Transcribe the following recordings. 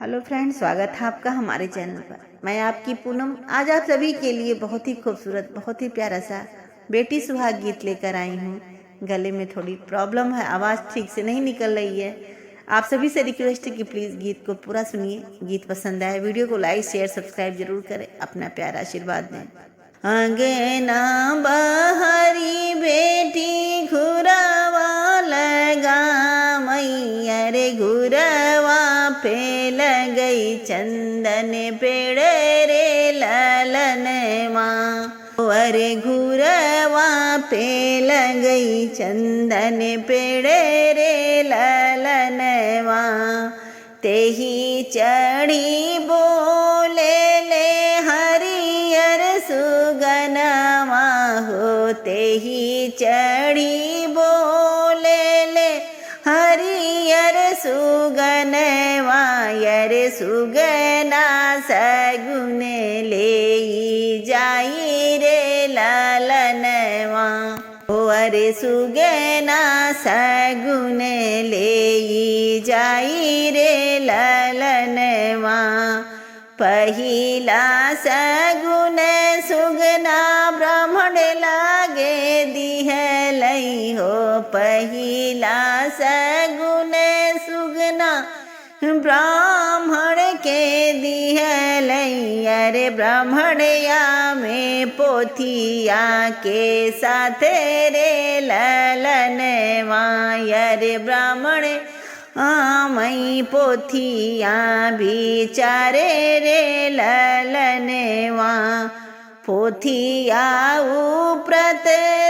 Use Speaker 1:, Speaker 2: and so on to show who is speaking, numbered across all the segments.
Speaker 1: Hello friend, स्वागत है आपका हमारे चैनल पर। मैं आपकी पूनम आज आप सभी के लिए बहुत ही खूबसूरत, बहुत ही प्यारा सा बेटी सुहाग गीत लेकर आई हूँ। गले में थोड़ी प्रॉब्लम है, आवाज़ ठीक से नहीं निकल रही है। आप सभी से रिक्वेस्ट है कि प्लीज़ गीत को पूरा सुनिए। गीत पसंद आए वीडियो को लाइक शेयर सब्सक्राइब जरूर करें, अपना प्यारा आशीर्वाद दें। अंगना बहरी बेटी घुरवा लगा मैया रे, घुरवा पे लगई चंदन पेड़ रे ललन माँ। अरे घुरवा पे लगई चंदन पेड़ रे ललन माँ। तेही चढ़ी बोले ले हरियर सुगनमा हो, तेही चढ़ी बोले ले हरियर सुगनवा। यर सुगना सगुन ले जाई रे लालनवा। अरे सुगना सगुन ले जाई रे लालनवा। पहिला सगुन सुगना ब्राह्मण लागे दिहलई हो। पहिला सगुन सुगना ब्राह्मण के दिहलई। अरे ब्राह्मणया में पोथिया के साथ रे ललनवा। अरे ब्राह्मण मई पोथिया बिचारे रे ललनवा। पोथिया उप्रत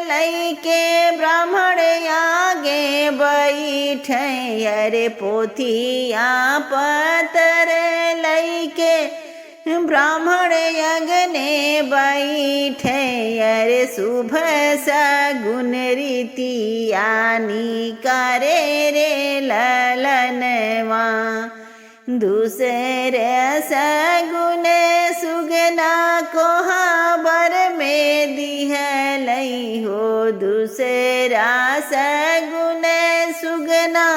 Speaker 1: लई के ब्राह्मण आगे बैठे। अरे पोथिया पतर लई के ब्राह्मण अगने बैठे। अरे शुभ सगुन रीतिया निकारे रे ललनवा। दूसरे सगुन सुगना कोहाबर में दिहलई हो। दूसरा सगुन सुगना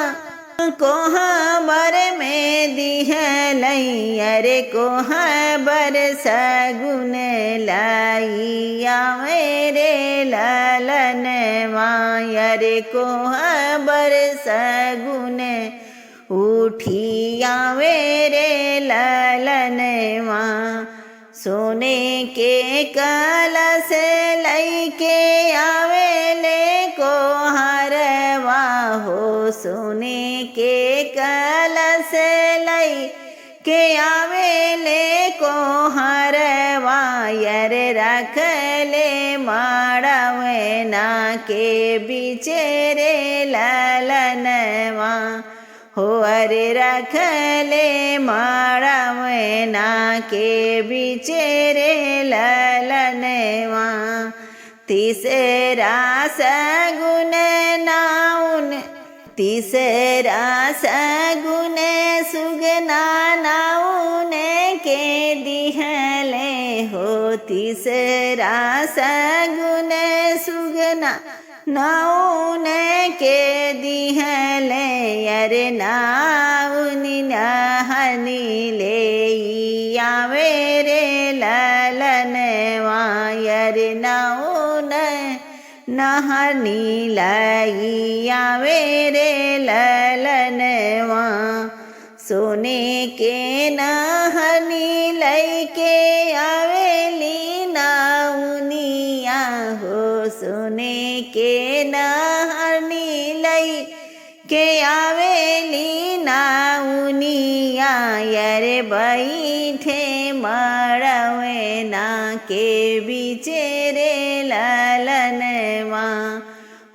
Speaker 1: कोहाबर में दिहलई। अरे कोहाबर सगुन लाइया मेरे ललनवा। अरे कोहाबर सगुन उठिया मेरे ललनवा। सोने के कलश लई के आवेले को हरवा हो। सोने के कलश लई के आवेले को हरवा। यर रख ले माड़वे ना के बिचे रे ललनवा हो। अरे रख ले माड़वे ना के बिचे रे ललनवा। तीसरा सगुन नाउन, तीसरा सगुन सुगना नाउन के दिहले हो। तीसरा सगुन सुगना नाउन के दिहले। अरे नाउनी नहनी ले आवे रे ललनवा। अरे नाउन नहनी लाई आवे रे ललनवा। सोने के नहनी लई के आवेली नाउनिया हो। सोने के नहनी लई के आवेली नाउनिया। यर बैठे मड़वे ना के बिचे रे ललनवा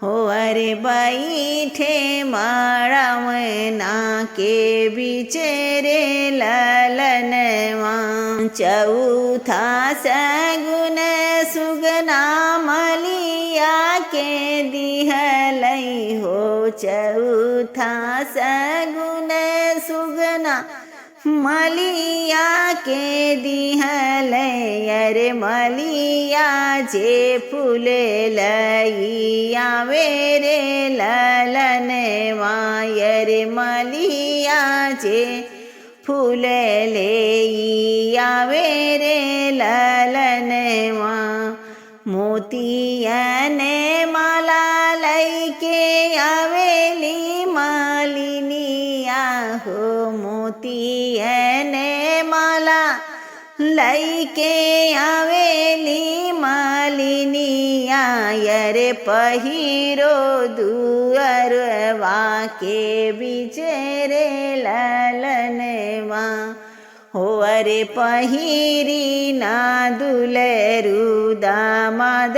Speaker 1: हो। अरे बैठे मड़वे ना के बिचे रे ललनवा। चौथा सगुन सुगना मलिया के दिहलई हो। चौथा सगुन सुगना मलिया के दिहले। अरे मलिया जे फूल लई आवे रे ललनवा। अरे मलिया जे फूल ले आवे रे ललनवा। मोतियाने माला लई के आवेली मालिनिया हो। मोतियाने माला लई के आवेली मालिनिया। ୟରେ पहिरो दुअरवा के बीचे रे ललनवा। हो अरे पहिरी ना दुलरू दामाद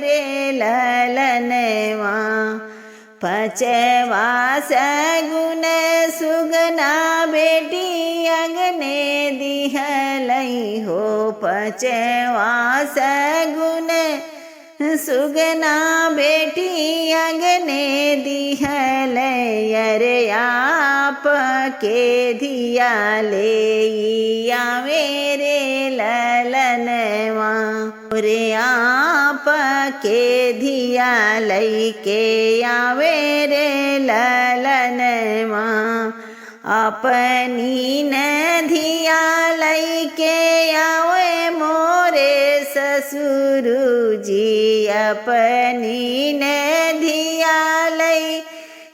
Speaker 1: रे ललनवा। पचवा सगुन सुगना बेटी अगने दिहलई हो। पचवा सगुन सुगना बेटी अगने दिहलई। अरे आप के धिया ले आवे रे ललनवा। रे आप के धिया लई के आवे रे ललनवा। अपनी न धिया लई के आवे मोरे ससुरु जी। अपनी न धिया लई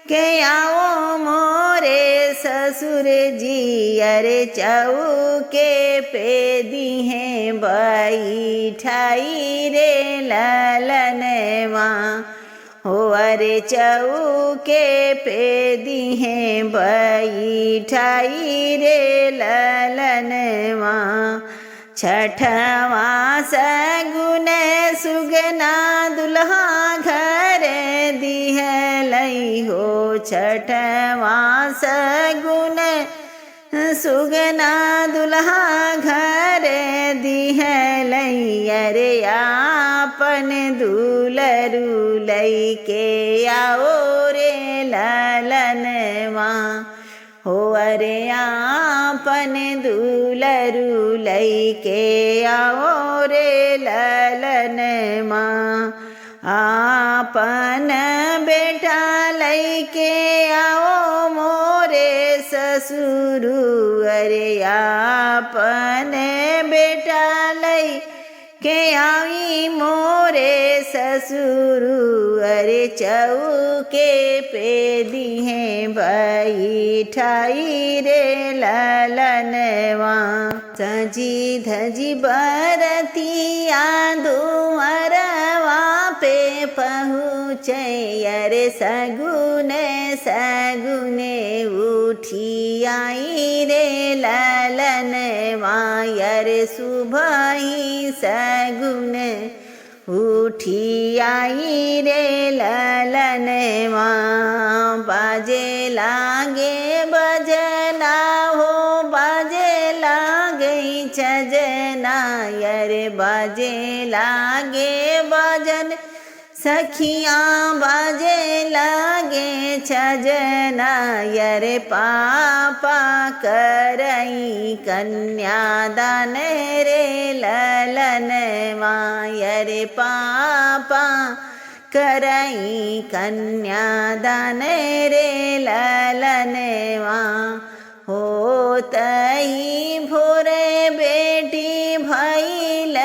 Speaker 1: के आओ मोरे ससुर जी। अरे चौके पे दिहे बैठाई रे ललनवा। हो अरे चौके पे दिहे बैठाई रे ललनवा। छठवा सगुन सुगना दुल्हा घर दिहलई हो। छठवा सगुन सुगना दुल्हा घर दिहलई। अरे आपन दुलरू लई के आओ रे ललनवा। हो अरे आपन दुलरू लई के आओ रे ललनवा। आपन बेटा लई के आओ मोरे ससुरु। अरे आपन बेटा लई के आई मोरे ससुरु। अरे चौके पे दिहे बैठाई रे ललनवा। सजी धजी बरतिया दुअरवा पे पहुँचे। अरे सगुने सगुने उठी आई रे ललनवा। अरे सुबह ही सगुन उठी आई रे ललनवा। बाजे लागे बजना हो बाजे लागे छजना। अरे बाजे लागे बजन सखियाँ बाजे लागे छजना। अरे पापा करई कन्यादान रे ललनवा। अरे पापा करई कन्यादान रे ललनवा। होतई भोरे बेटी भइल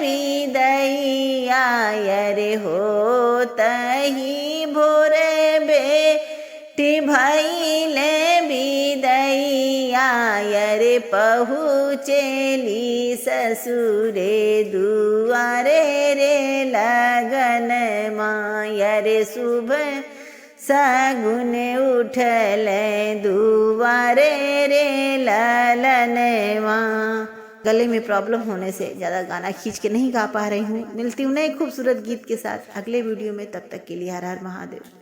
Speaker 1: बिदैया। अरे होतई भोरे बेटी भइल बिदैया। अरे पहुँचेली ससुरे दुआरे रे लगनमा। अरे सुबह सगुन उठल दुआरे रे ललनवा। गले में प्रॉब्लम होने से ज़्यादा गाना खींच के नहीं गा पा रही हूँ। मिलती हूँ नए खूबसूरत गीत के साथ अगले वीडियो में। तब तक के लिए हर हर महादेव।